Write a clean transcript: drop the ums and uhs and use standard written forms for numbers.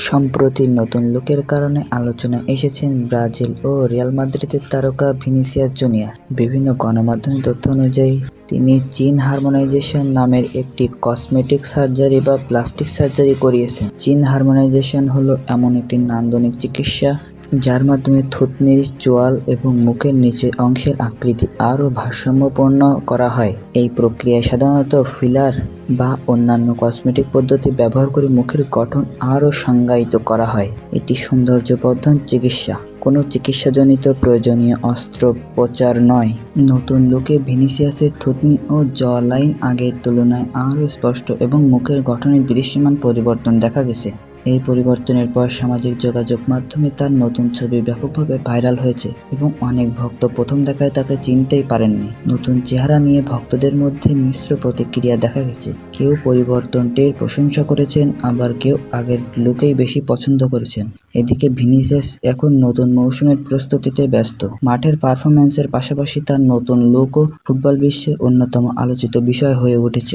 সম্প্রতি নতুন লুকের কারণে আলোচনায় এসেছেন ব্রাজিল ও রিয়াল মাদ্রিদের তারকা ভিনিসিয়াস জুনিয়র। বিভিন্ন গণমাধ্যমের তথ্য অনুযায়ী তিনি জিন হারমোনাইজেশন নামের একটি কসমেটিক সার্জারি বা প্লাস্টিক সার্জারি করিয়েছেন। জিন হারমোনাইজেশন হলো এমন একটি নান্দনিক চিকিৎসা যার মাধ্যমে থুতনির চোয়াল এবং মুখের নিচের অংশের আকৃতি আরও ভারসাম্যপূর্ণ করা হয়। এই প্রক্রিয়ায় সাধারণত ফিলার বা অন্যান্য কসমেটিক পদ্ধতি ব্যবহার করে মুখের গঠন আরও সংজ্ঞায়িত করা হয়। এটি সৌন্দর্যবর্ধন চিকিৎসা, কোনো চিকিৎসাজনিত প্রয়োজনীয় অস্ত্রোপচার নয়। নতুন লুকে ভিনিসিয়াসের থুতনি ও জ লাইন আগের তুলনায় আরও স্পষ্ট এবং মুখের গঠনে দৃশ্যমান পরিবর্তন দেখা গেছে। এই পরিবর্তনের পর সামাজিক যোগাযোগ মাধ্যমে তার নতুন ছবি ব্যাপকভাবে ভাইরাল হয়েছে এবং অনেক ভক্ত প্রথম দেখায় তাকে চিনতেই পারেননি। নতুন চেহারা নিয়ে ভক্তদের মধ্যে মিশ্র প্রতিক্রিয়া দেখা গেছে। কেউ পরিবর্তনটির প্রশংসা করেছেন, আবার কেউ আগের লুকেই বেশি পছন্দ করেছেন। এদিকে ভিনিসিয়াস এখন নতুন মৌসুমের প্রস্তুতিতে ব্যস্ত। মাঠের পারফরম্যান্সের পাশাপাশি তার নতুন লুকও ফুটবল বিশ্বের অন্যতম আলোচিত বিষয় হয়ে উঠেছে।